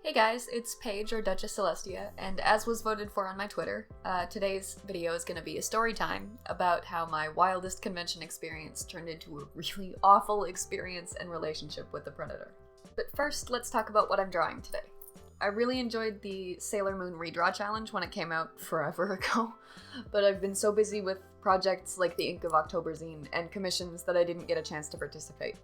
Hey guys, it's Paige, or Duchess Celestia, and as was voted for on my Twitter, today's video is going to be a story time about how my Wildest convention experience turned into a really awful experience and relationship with the Predator. But first, let's talk about what I'm drawing today. I really enjoyed the Sailor Moon redraw challenge when it came out forever ago, but I've been so busy with projects like the Ink of October zine and commissions that I didn't get a chance to participate.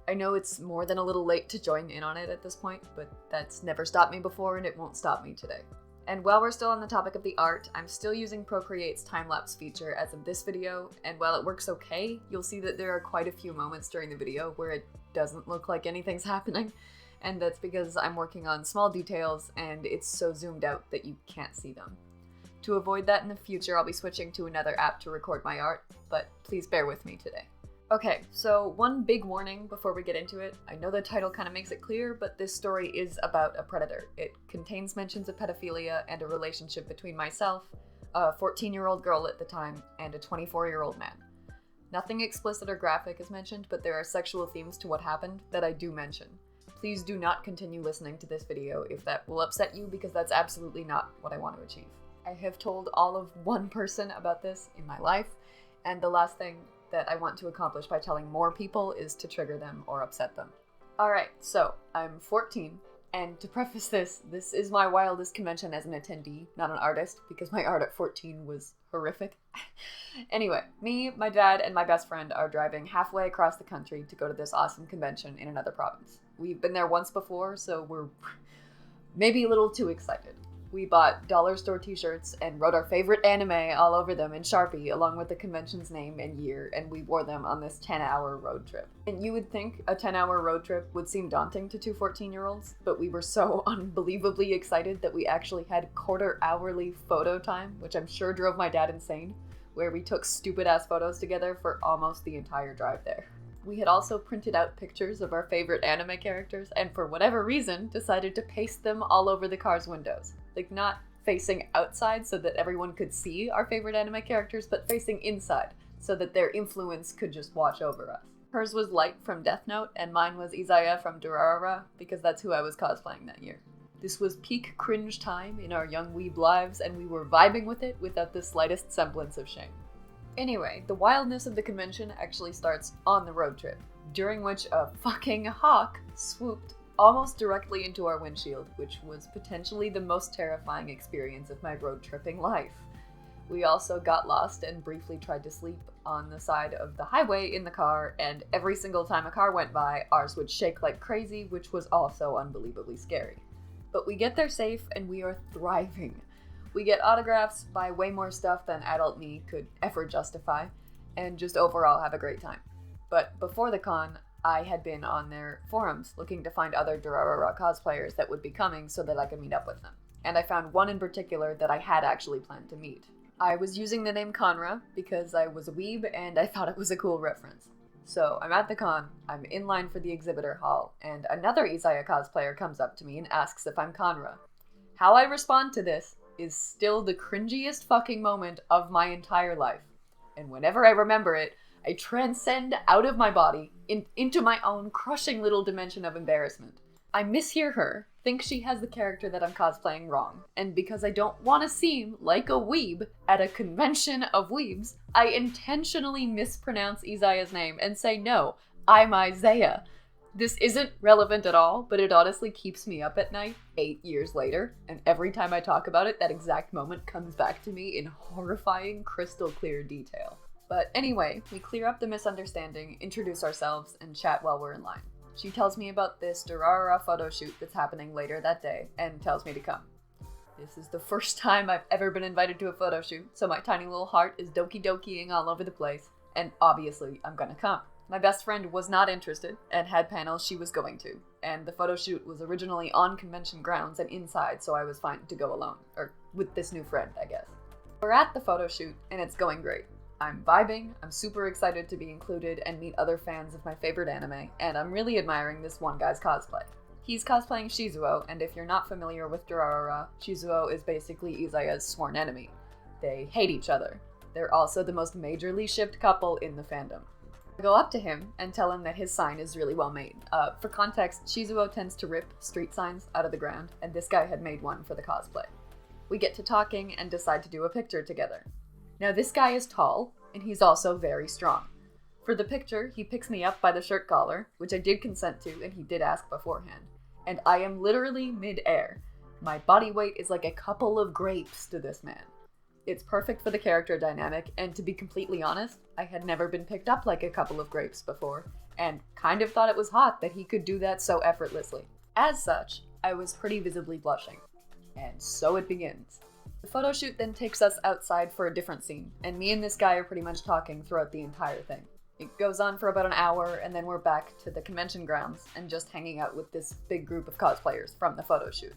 I know it's more than a little late to join in on it at this point, but that's never stopped me before and it won't stop me today. And while we're still on the topic of the art, I'm still using Procreate's time-lapse feature as of this video, and while it works okay, you'll see that there are quite a few moments during the video where it doesn't look like anything's happening, and that's because I'm working on small details and it's so zoomed out that you can't see them. To avoid that in the future, I'll be switching to another app to record my art, but please bear with me today. Okay, so one big warning before we get into it. I know the title kind of makes it clear, but this story is about a predator. It contains mentions of pedophilia and a relationship between myself, a 14-year-old girl at the time, and a 24-year-old man. Nothing explicit or graphic is mentioned, but there are sexual themes to what happened that I do mention. Please do not continue listening to this video if that will upset you, because that's absolutely not what I want to achieve. I have told all of one person about this in my life, and the last thing that I want to accomplish by telling more people is to trigger them or upset them. Alright, so I'm 14, and to preface this is my Wildest convention as an attendee, not an artist, because my art at 14 was horrific. Anyway, me, my dad, and my best friend are driving halfway across the country to go to this awesome convention in another province. We've been there once before, so we're maybe a little too excited. We bought dollar store t-shirts and wrote our favorite anime all over them in Sharpie along with the convention's name and year, and we wore them on this 10-hour road trip. And you would think a 10-hour road trip would seem daunting to two 14-year-olds, but we were so unbelievably excited that we actually had quarter-hourly photo time, which I'm sure drove my dad insane, where we took stupid-ass photos together for almost the entire drive there. We had also printed out pictures of our favorite anime characters, and for whatever reason, decided to paste them all over the car's windows. Like, not facing outside so that everyone could see our favorite anime characters, but facing inside so that their influence could just watch over us. Hers was Light from Death Note, and mine was Izaya from Durarara, because that's who I was cosplaying that year. This was peak cringe time in our young weeb lives, and we were vibing with it without the slightest semblance of shame. Anyway, the wildness of the convention actually starts on the road trip, during which a fucking hawk swooped almost directly into our windshield, which was potentially the most terrifying experience of my road tripping life. We also got lost and briefly tried to sleep on the side of the highway in the car, and every single time a car went by, ours would shake like crazy, which was also unbelievably scary. But we get there safe, and we are thriving. We get autographs, buy way more stuff than adult me could ever justify, and just overall have a great time. But before the con, I had been on their forums looking to find other Durarara cosplayers that would be coming so that I could meet up with them. And I found one in particular that I had actually planned to meet. I was using the name Conra because I was a weeb and I thought it was a cool reference. So I'm at the con, I'm in line for the exhibitor hall, and another Izaya cosplayer comes up to me and asks if I'm Conra. How I respond to this is still the cringiest fucking moment of my entire life. And whenever I remember it, I transcend out of my body into my own crushing little dimension of embarrassment. I mishear her, think she has the character that I'm cosplaying wrong, and because I don't want to seem like a weeb at a convention of weebs, I intentionally mispronounce Izaya's name and say, no, I'm Isaiah. This isn't relevant at all, but it honestly keeps me up at night 8 years later, and every time I talk about it, that exact moment comes back to me in horrifying, crystal clear detail. But anyway, we clear up the misunderstanding, introduce ourselves, and chat while we're in line. She tells me about this Durarara photo shoot that's happening later that day, and tells me to come. This is the first time I've ever been invited to a photo shoot, so my tiny little heart is doki-dokiing all over the place, and obviously I'm gonna come. My best friend was not interested, and had panels she was going to, and the photo shoot was originally on convention grounds and inside, so I was fine to go alone, or with this new friend, I guess. We're at the photo shoot, and it's going great. I'm vibing, I'm super excited to be included and meet other fans of my favorite anime, and I'm really admiring this one guy's cosplay. He's cosplaying Shizuo, and if you're not familiar with Durarara, Shizuo is basically Izaya's sworn enemy. They hate each other. They're also the most majorly shipped couple in the fandom. I go up to him and tell him that his sign is really well made. For context, Shizuo tends to rip street signs out of the ground, and this guy had made one for the cosplay. We get to talking and decide to do a picture together. Now this guy is tall, and he's also very strong. For the picture, he picks me up by the shirt collar, which I did consent to and he did ask beforehand. And I am literally mid-air. My body weight is like a couple of grapes to this man. It's perfect for the character dynamic, and to be completely honest, I had never been picked up like a couple of grapes before, and kind of thought it was hot that he could do that so effortlessly. As such, I was pretty visibly blushing. And so it begins. The photo shoot then takes us outside for a different scene, and me and this guy are pretty much talking throughout the entire thing. It goes on for about an hour, and then we're back to the convention grounds and just hanging out with this big group of cosplayers from the photo shoot.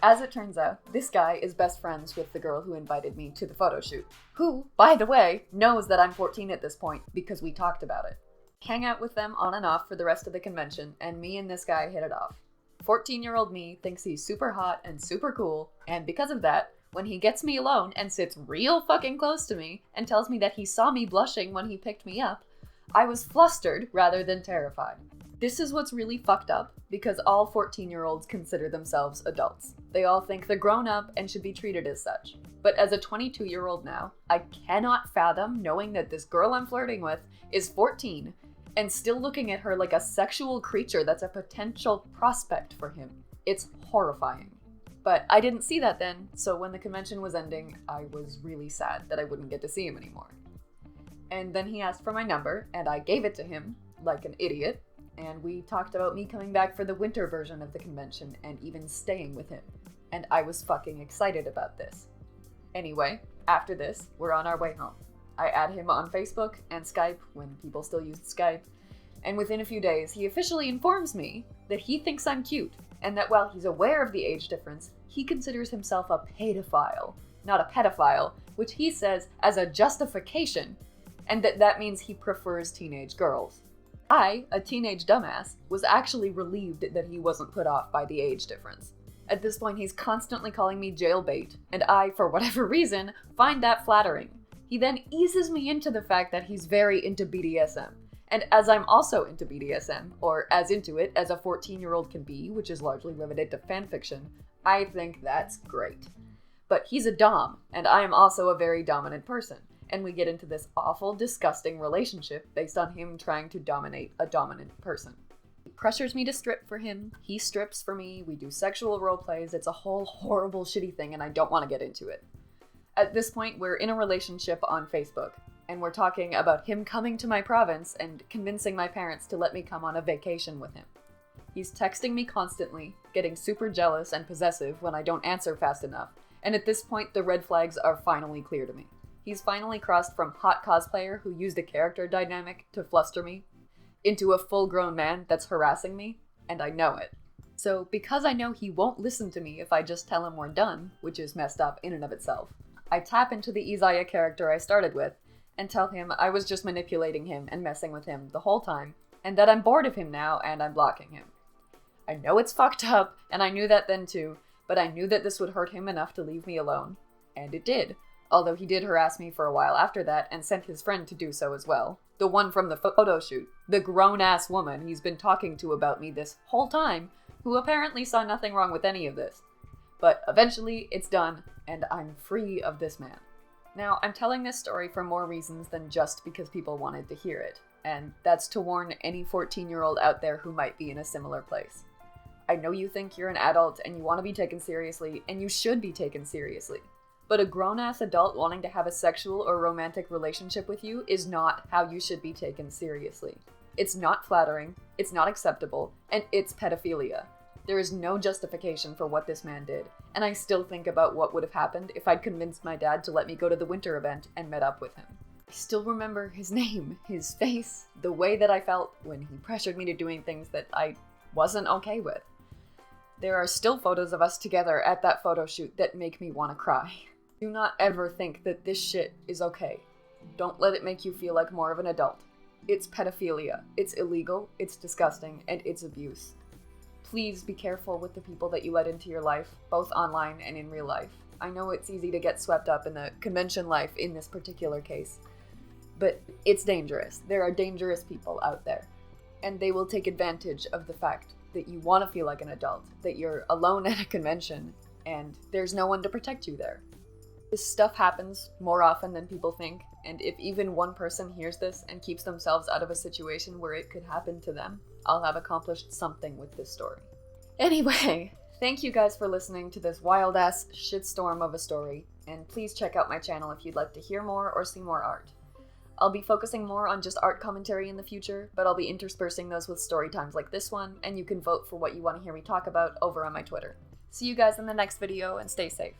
As it turns out, this guy is best friends with the girl who invited me to the photo shoot, who, by the way, knows that I'm 14 at this point because we talked about it. Hang out with them on and off for the rest of the convention, and me and this guy hit it off. 14-year-old me thinks he's super hot and super cool, and because of that, when he gets me alone and sits real fucking close to me and tells me that he saw me blushing when he picked me up, I was flustered rather than terrified. This is what's really fucked up, because all 14-year-olds consider themselves adults. They all think they're grown up and should be treated as such. But as a 22-year-old now, I cannot fathom knowing that this girl I'm flirting with is 14 and still looking at her like a sexual creature that's a potential prospect for him. It's horrifying. But I didn't see that then, so when the convention was ending, I was really sad that I wouldn't get to see him anymore. And then he asked for my number, and I gave it to him, like an idiot, and we talked about me coming back for the winter version of the convention and even staying with him. And I was fucking excited about this. Anyway, after this, we're on our way home. I add him on Facebook and Skype when people still used Skype, and within a few days, he officially informs me that he thinks I'm cute, and that while he's aware of the age difference, he considers himself a pedophile, not a pedophile, which he says as a justification, and that means he prefers teenage girls. I, a teenage dumbass, was actually relieved that he wasn't put off by the age difference. At this point, he's constantly calling me jailbait, and I, for whatever reason, find that flattering. He then eases me into the fact that he's very into BDSM. And as I'm also into BDSM, or as into it as a 14-year-old can be, which is largely limited to fanfiction, I think that's great. But he's a dom, and I am also a very dominant person. And we get into this awful, disgusting relationship based on him trying to dominate a dominant person. He pressures me to strip for him, he strips for me, we do sexual role plays, it's a whole horrible shitty thing and I don't want to get into it. At this point, we're in a relationship on Facebook, and we're talking about him coming to my province and convincing my parents to let me come on a vacation with him. He's texting me constantly, getting super jealous and possessive when I don't answer fast enough, and at this point the red flags are finally clear to me. He's finally crossed from hot cosplayer who used a character dynamic to fluster me into a full-grown man that's harassing me, and I know it. So because I know he won't listen to me if I just tell him we're done, which is messed up in and of itself, I tap into the Izaya character I started with and tell him I was just manipulating him and messing with him the whole time, and that I'm bored of him now and I'm blocking him. I know it's fucked up, and I knew that then too, but I knew that this would hurt him enough to leave me alone. And it did. Although he did harass me for a while after that and sent his friend to do so as well. The one from the photo shoot. The grown-ass woman he's been talking to about me this whole time, who apparently saw nothing wrong with any of this. But eventually, it's done, and I'm free of this man. Now, I'm telling this story for more reasons than just because people wanted to hear it, and that's to warn any 14-year-old out there who might be in a similar place. I know you think you're an adult and you want to be taken seriously, and you should be taken seriously. But a grown-ass adult wanting to have a sexual or romantic relationship with you is not how you should be taken seriously. It's not flattering, it's not acceptable, and it's pedophilia. There is no justification for what this man did, and I still think about what would have happened if I'd convinced my dad to let me go to the winter event and met up with him. I still remember his name, his face, the way that I felt when he pressured me to doing things that I wasn't okay with. There are still photos of us together at that photo shoot that make me want to cry. Do not ever think that this shit is okay. Don't let it make you feel like more of an adult. It's pedophilia, it's illegal, it's disgusting, and it's abuse. Please be careful with the people that you let into your life, both online and in real life. I know it's easy to get swept up in the convention life in this particular case, But it's dangerous. There are dangerous people out there, and they will take advantage of the fact that you want to feel like an adult, that you're alone at a convention, and there's no one to protect you there. This stuff happens more often than people think, and if even one person hears this and keeps themselves out of a situation where it could happen to them, I'll have accomplished something with this story. Anyway, thank you guys for listening to this wild-ass shitstorm of a story, and please check out my channel if you'd like to hear more or see more art. I'll be focusing more on just art commentary in the future, but I'll be interspersing those with story times like this one, and you can vote for what you want to hear me talk about over on my Twitter. See you guys in the next video, and stay safe.